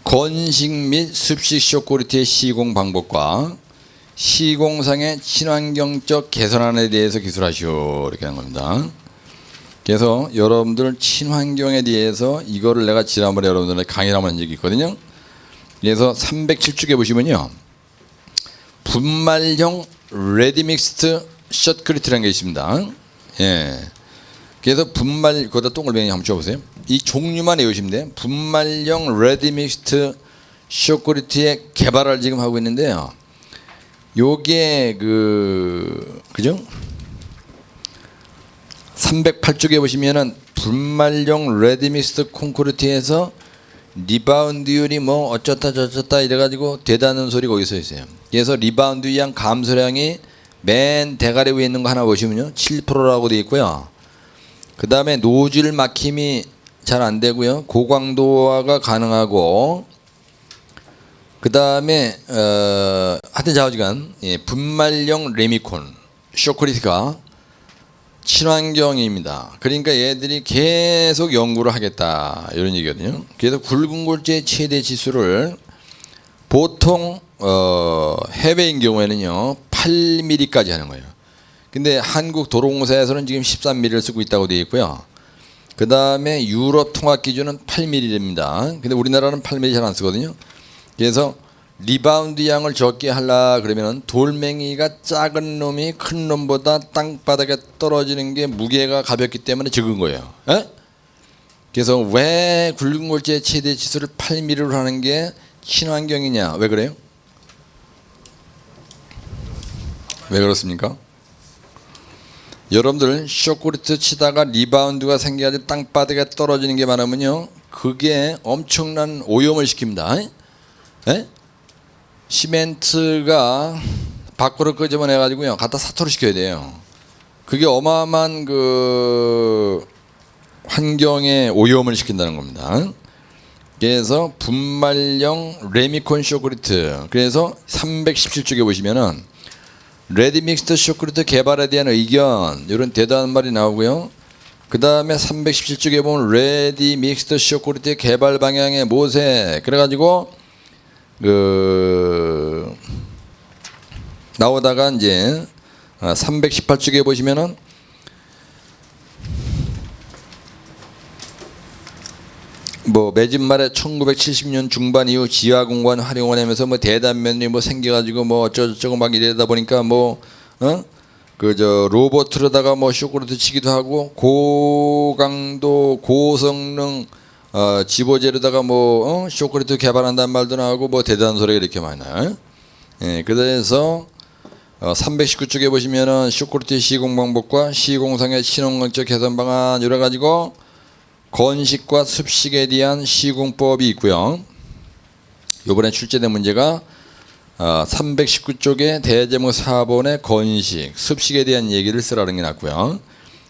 건식 및 습식 쇼크리트의 시공 방법과 시공상의 친환경적 개선안에 대해서 기술하시오 이렇게 하는 겁니다. 그래서 여러분들 친환경에 대해서 이거를 내가 지난번에 여러분들한테 강의를 한번 한 적이 있거든요. 그래서 307쪽에 보시면요, 분말형 레디믹스드 쇼크리트라는 게 있습니다. 예. 그래서 분말, 거기다 동글뱅이 한번 줘보세요. 이 종류만 외우시면 돼요. 분말형 레디믹스드 쇼크리트의 개발을 지금 하고 있는데요. 요게 그죠? 308쪽에 보시면은 분말형 레디믹스드 콘크리트에서 리바운드율이 뭐 어쩌다 저쩌다 이래가지고 되다는 소리가 거기서 있어요. 그래서 리바운드량 감소량이 맨 대가리 위에 있는 거 하나 보시면요, 7%라고 되어 있고요. 그 다음에 노즐 막힘이 잘 안 되고요, 고강도화가 가능하고, 그 다음에 하여튼 좌우지간 분말형 레미콘 쇼크리트가 친환경입니다. 그러니까 얘들이 계속 연구를 하겠다 이런 얘기거든요. 그래서 굵은 골재의 최대 지수를 보통 해외인 경우에는요 8mm까지 하는 거예요. 근데 한국 도로공사에서는 지금 13mm를 쓰고 있다고 되어 있고요. 그 다음에 유럽 통합 기준은 8mm입니다. 근데 우리나라는 8mm 잘 안 쓰거든요. 그래서 리바운드 양을 적게 하려 그러면 돌멩이가 작은 놈이 큰 놈보다 땅바닥에 떨어지는 게 무게가 가볍기 때문에 적은 거예요. 에? 그래서 왜 굵은 골재의 최대 지수를 8mm로 하는 게 친환경이냐? 왜 그래요? 왜 그렇습니까? 여러분들 쇼크리트 치다가 리바운드가 생겨가지고 땅바닥에 떨어지는 게 많으면요, 그게 엄청난 오염을 시킵니다. 에? 시멘트가 밖으로 끄집어내가지고요 갖다 사토를 시켜야 돼요. 그게 어마어마한 그 환경에 오염을 시킨다는 겁니다. 그래서 분말형 레미콘 쇼크리트, 그래서 317쪽에 보시면은 레디믹스드 쇼크리트 개발에 대한 의견 이런 대단한 말이 나오고요. 그 다음에 317쪽에 보면 레디믹스드 쇼크리트 개발 방향의 모색, 그래가지고 나오다가 이제 318쪽에 보시면은 뭐 매진 말에 1970년 중반 이후 지하 공간 활용을 하면서 뭐 대단면이 뭐 생겨가지고 뭐 어쩌고저쩌고 막 이러다 보니까 뭐 그저 로봇으로다가 뭐 쇼크리트 치기도 하고 고강도 고성능 지보재로다가 뭐 쇼크리트 개발한다는 말도 나오고 뭐 대단한 소리가 이렇게 많이 나요. 예, 그래서 319쪽에 보시면은 쇼크리트 시공 방법과 시공상의 친환경적 개선 방안 여러 가지고 건식과 습식에 대한 시공법이 있고요. 이번에 출제된 문제가 319쪽에 대제목 4번의 건식, 습식에 대한 얘기를 쓰라는 게 났고요.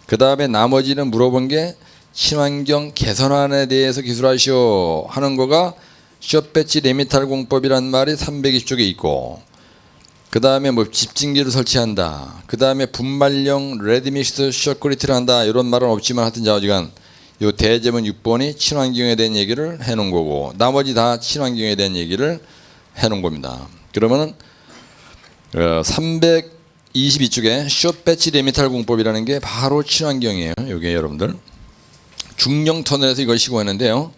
그 다음에 나머지는 물어본 게 친환경 개선안에 대해서 기술하시오 하는 거가 숏배치 레미탈 공법이란 말이 320쪽에 있고, 그 다음에 뭐 집진기를 설치한다, 그 다음에 분말형 레디믹스 쇼크리트를 한다 이런 말은 없지만 하여튼 좌우지간 요 대제문 6번이 친환경에 대한 얘기를 해놓은 거고, 나머지 다 친환경에 대한 얘기를 해놓은 겁니다. 그러면은 322쪽에 숏배치 레미탈 공법이라는 게 바로 친환경이에요. 요게 여러분들 중령 터널에서 이걸 시공했는데요,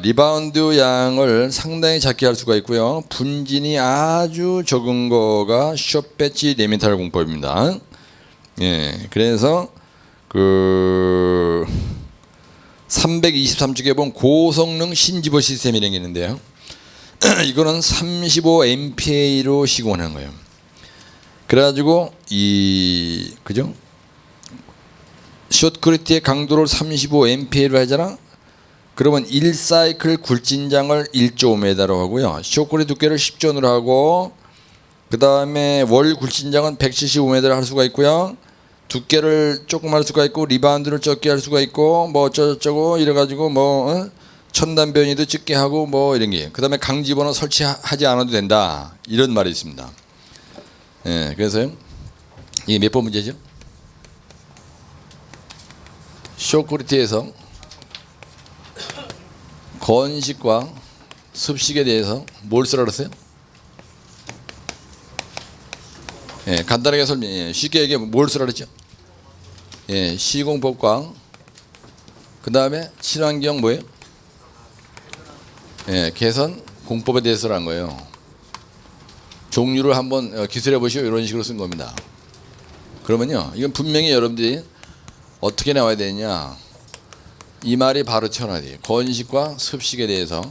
리바운드 양을 상당히 작게 할 수가 있고요, 분진이 아주 적은 거가 숏배치 레미탈 공법입니다. 예, 그래서 323쪽에 보면 고성능 신지보 시스템이라는 게 있는데요, 이거는 35MPA로 시공하는 거예요. 그래가지고 그죠? 쇼크리트의 강도를 35MPA로 하잖아. 그러면 1사이클 굴진장을 1.5m로 하고요, 쇼크리트 두께를 10전으로 하고, 그 다음에 월 굴진장은 175m를 할 수가 있고요, 두께를 조금 할 수가 있고 리바운드를 적게 할 수가 있고 뭐 어쩌고저쩌고 이래가지고 뭐 첨단 변이도 적게 하고 뭐 이런 게, 그 다음에 강집어는 설치하지 않아도 된다 이런 말이 있습니다. 예, 그래서 이게 몇 번 문제죠? 쇼크리트에서 건식과 습식에 대해서 뭘 쓰라 그랬어요? 예, 간단하게 쉽게 얘기하면 뭘 쓰라 그랬죠? 예, 시공법과 그 다음에 친환경 뭐예요? 예, 개선 공법에 대해서란 거예요. 종류를 한번 기술해 보시오 이런 식으로 쓴 겁니다. 그러면요, 이건 분명히 여러분들이 어떻게 나와야 되냐? 이 말이 바로 튀어나와야 돼요. 건식과 습식에 대해서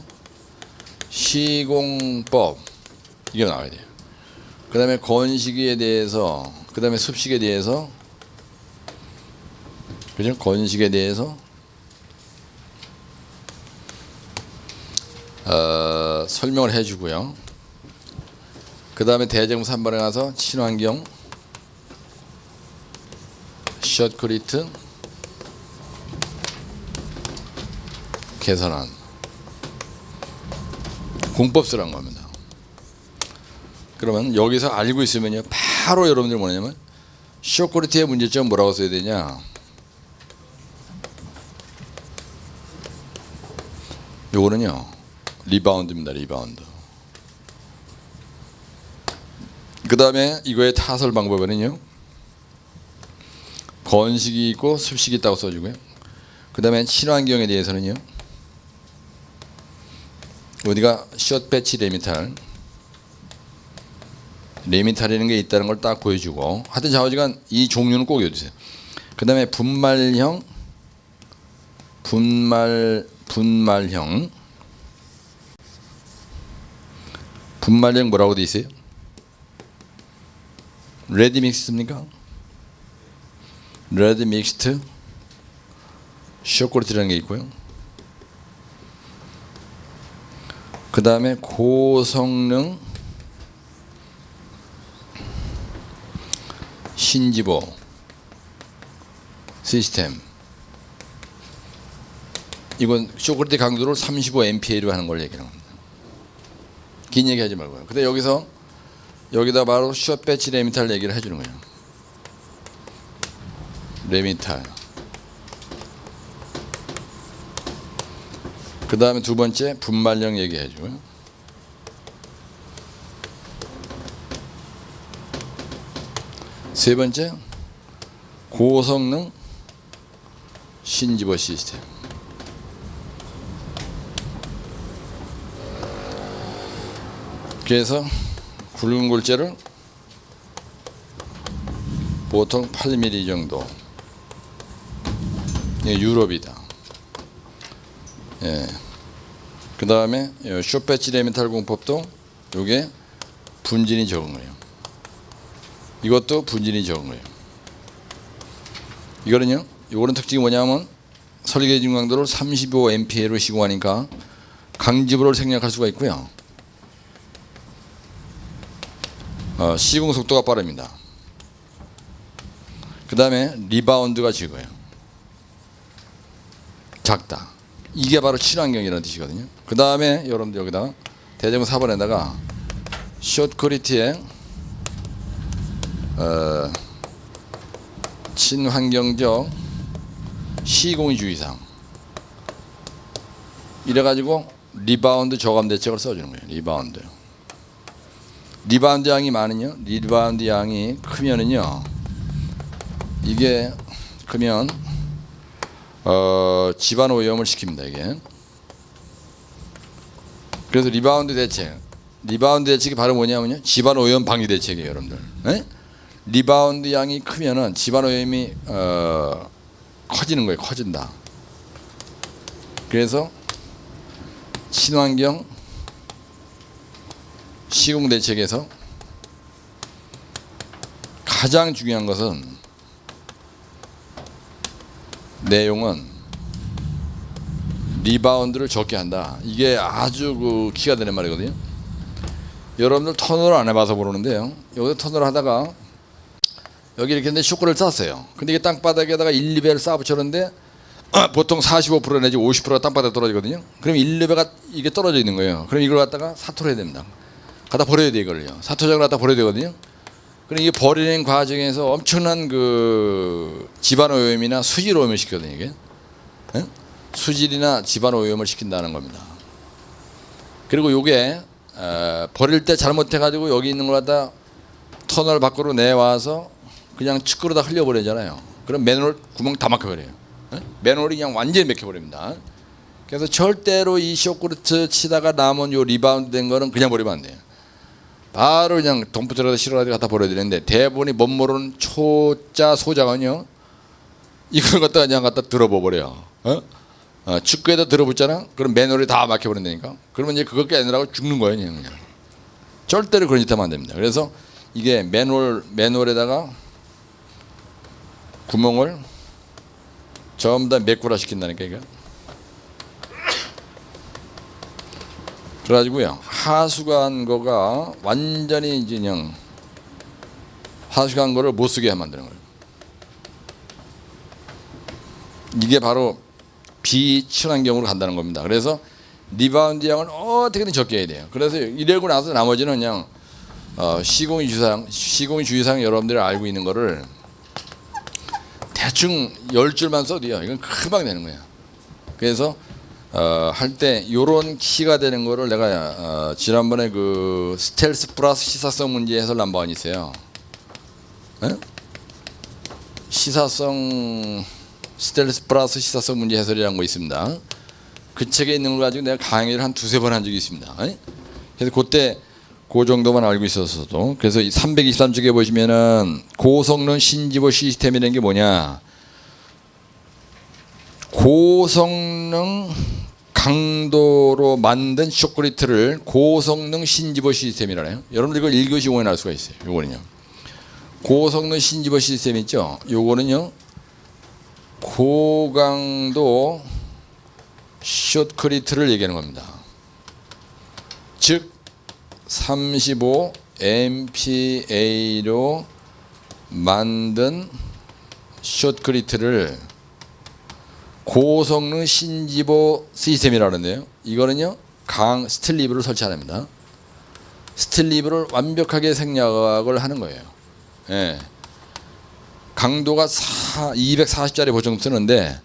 시공법 이게 나와야 돼요. 그 다음에 건식에 대해서, 그 다음에 습식에 대해서, 그죠? 건식에 대해서 설명을 해주고요. 그 다음에 대제공 3번에 가서 친환경, 숏크리트, 개선안, 공법 쓰란 겁니다. 그러면 여기서 알고 있으면요, 바로 여러분들 뭐냐면 숏크리트의 문제점 뭐라고 써야 되냐? 요거는요, 리바운드입니다. 리바운드. 그 다음에 이거의 타설 방법에는요, 건식이 있고 습식이 있다고 써주고요. 그 다음에 친환경에 대해서는요, 어디가 숏 배치 레미탈이라는 게 있다는 걸 딱 보여주고, 하여튼 좌우지간 이 종류는 꼭 외워주세요. 그 다음에 분말형 뭐라고 돼 있어요? 레디 믹스입니까? 레디 믹스트 숏크리트라는 게 있고요. 그 다음에 고성능 신지보 시스템, 이건 숏크리트 강도를 35MPA로 하는 걸 얘기하는 겁니다. 긴 얘기하지 말고요. 근데 여기다 바로 숏 배치 레미탈 얘기를 해주는 거예요. 레미탈. 그 다음에 두 번째 분말형 얘기해주고요. 세 번째 고성능 신지보 시스템. 그래서 굵은 골재를 보통 8mm 정도. 유럽이다. 예. 그 다음에 숏 배치 레미탈 공법도 이게 분진이 적은 거예요. 이것도 분진이 적은 거예요. 이거는요, 요거는 특징이 뭐냐면 설계진 강도를 35MPA로 시공하니까 강지부를 생략할 수가 있고요. 시공 속도가 빠릅니다. 그 다음에 리바운드가 적어요. 작다. 이게 바로 친환경이라는 뜻이거든요. 그 다음에 여러분들 여기다가 대제공 4번에다가 숏크리트의 친환경적 시공주의상 이래가지고 리바운드 저감 대책을 써주는 거예요. 리바운드 양이 많으냐? 리바운드 양이 크면은요, 이게 크면 집안 오염을 시킵니다. 이게. 그래서 리바운드 대책이 바로 뭐냐면요, 집안 오염 방지 대책이에요, 여러분들. 네? 리바운드 양이 크면은 집안 오염이 커지는 거예요. 커진다. 그래서 친환경 시공 대책에서 가장 중요한 것은 내용은 리바운드를 적게 한다. 이게 아주 키가 되는 말이거든요. 여러분들 터널을 안 해봐서 모르는데요, 여기서 터널을 하다가 여기 이렇게 했는데 쇼크를 쌌어요. 근데 이게 땅바닥에다가 1, 2배를 쌓아 붙였는데 보통 45% 내지 50%가 땅바닥에 떨어지거든요. 그럼 1, 2배가 이게 떨어져 있는 거예요. 그럼 이걸 갖다가 사토를 해야 됩니다. 갖다 버려야 돼, 이걸요. 사토장을 갖다 버려야 되거든요. 그럼 이게 버리는 과정에서 엄청난 집안 오염이나 수질 오염을 시키거든요. 이게 수질이나 집안 오염을 시킨다는 겁니다. 그리고 요게 버릴 때 잘못해가지고 여기 있는 걸 갖다 터널 밖으로 내와서 그냥 측으로 다 흘려버리잖아요. 그럼 맨홀 구멍 다 막혀버려요. 맨홀이 그냥 완전히 막혀버립니다. 그래서 절대로 이 쇼크루트 치다가 남은 요 리바운드 된 거는 그냥 버리면 안 돼요. 바로 그냥 덤프트럭에다 실어가지고 갖다 버려야 되는데, 대부분이 못 모르는 초짜 소자가요 이걸 갖다가 그냥 갖다 들어버려요. 축구에다 들어붙잖아. 그럼 맨홀이 다 막혀버린다니까. 그러면 이제 그거 깨느라고 죽는 거예요, 그냥. 절대로 그런 짓 하면 안 됩니다. 그래서 이게 맨홀에다가 구멍을 전부 다 매꾸라 시킨다니까, 이거. 그래가지고요, 하수관 거가 완전히 이제 그냥 하수관 거를 못 쓰게 하면 만드는 거예요. 이게 바로 비친환경으로 간다는 겁니다. 그래서 리바운드 양을 어떻게든 적게 해야 돼요. 그래서 이러고 나서 나머지는 그냥 시공의 주의사항 여러분들이 알고 있는 거를 대충 10줄만 써도요, 이건 금방 되는 거예요. 그래서 할 때 요런 키가 되는 거를 내가 지난번에 그 스텔스 플러스 시사성 문제 해설 한번 있어요. 시사성 스텔스 플러스 시사성 문제 해설이라는 거 있습니다. 그 책에 있는 걸 가지고 내가 강의를 한 두세 번 한 적이 있습니다. 그래서 그때 그 정도만 알고 있었어도. 그래서 323쪽에 보시면은 고성능 신지보 시스템이라는 게 뭐냐, 고성능 강도로 만든 쇼크리트를 고성능 신지보 시스템이라네요. 여러분들 이걸 1교시 5에 나올 수가 있어요. 요거는요, 고성능 신지보 시스템 있죠. 요거는요, 고강도 쇼크리트를 얘기하는 겁니다. 즉 35 MPA로 만든 쇼크리트를 고성능 신지보 시스템이라는데요. 이거는요, 스틸리브를 설치합니다. 스틸리브를 완벽하게 생략을 하는 거예요. 예. 강도가 240짜리 보정 쓰는데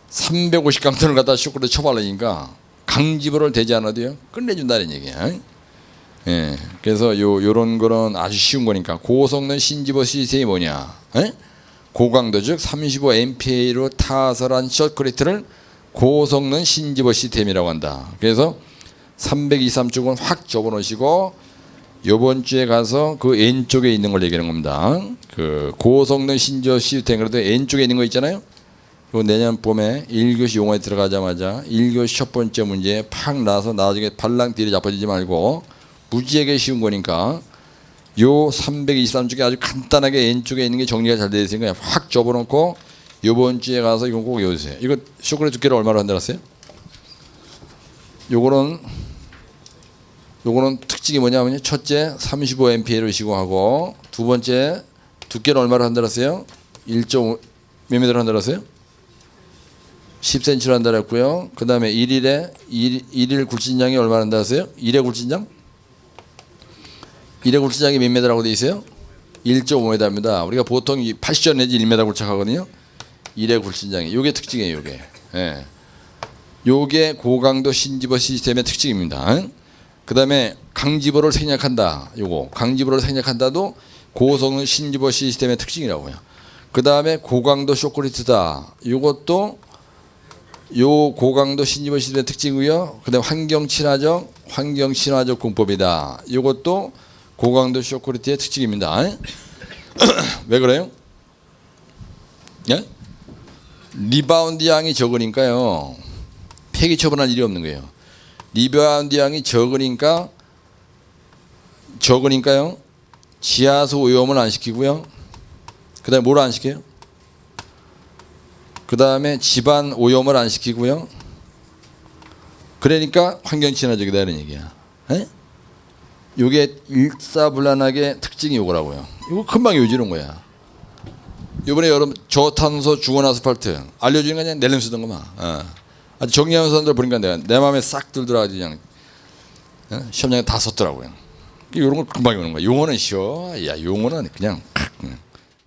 350 강도를 갖다 쇼크를 쳐발라니까 강지보를 대지 않아도요 끝내준다는 얘기야. 예. 그래서 요런 거는 아주 쉬운 거니까. 고성능 신지보 시스템이 뭐냐? 고강도 즉 35 MPA로 타설한 쇼크리트를 고성능 신지보 시스템이라고 한다. 그래서 323쪽은 확 접어놓으시고 요번 주에 가서 그 N쪽에 있는 걸 얘기하는 겁니다. 그 고성능 신지보 시스템, 그래도 N쪽에 있는 거 있잖아요. 그 내년 봄에 1교시 용어에 들어가자마자 1교시 첫 번째 문제에 팍 나서 나중에 발랑 뒤에 잡아지지 말고 무지하게 쉬운 거니까 요 323쪽에 아주 간단하게 N쪽에 있는 게 정리가 잘 되어 있으니까 확 접어놓고 요번 주에 가서 이건 꼭 외우세요. 이거 쇼크리트 두께를 얼마로 만들었어요? 요거는 특징이 뭐냐면요, 첫째 35 MPA로 시공하고, 두 번째 두께를 얼마로 만들었어요? 1.5 몇 미터로 만들었어요? 10cm로 한다랬고요. 그 다음에 일일 굴진장이 얼마나 한다랬어요? 1회 굴진장? 1회 굴진장이 몇 m라고 돼 있어요? 1.5m입니다. 우리가 보통 80전 내지 1m 굴착하거든요. 1회 굴진장이. 요게 특징이에요, 요게. 예. 요게 고강도 신지보 시스템의 특징입니다. 그 다음에 강지보를 생략한다. 요거. 강지보를 생략한다도 고성능 신지보 시스템의 특징이라고요. 그 다음에 고강도 쇼크리트다. 요것도 요 고강도 신지보 시스템의 특징이고요. 그 다음에 환경친화적 공법이다. 요것도 고강도 쇼크리트의 특징입니다. 왜 그래요? 예? 리바운드 양이 적으니까요, 폐기 처분할 일이 없는 거예요. 리바운드 양이 적으니까요, 지하수 오염을 안 시키고요. 그 다음에 뭘 안 시켜요? 그 다음에 집안 오염을 안 시키고요. 그러니까 환경친화적이다 이런 얘기야. 에? 요게 일사불란하게 특징이 요거라고요. 이거 금방 요지는 거야. 이번에 여러분 저탄소 중원 아스팔트 알려주는 거 그냥 낼름 쓰던 거만. 아주 정리하는 사람들 보니까 내 마음에 싹 들더라고. 그냥 시험장에 다 썼더라고요. 이런 걸 금방 오는 거야. 용어는 쉬워. 야, 용어는 그냥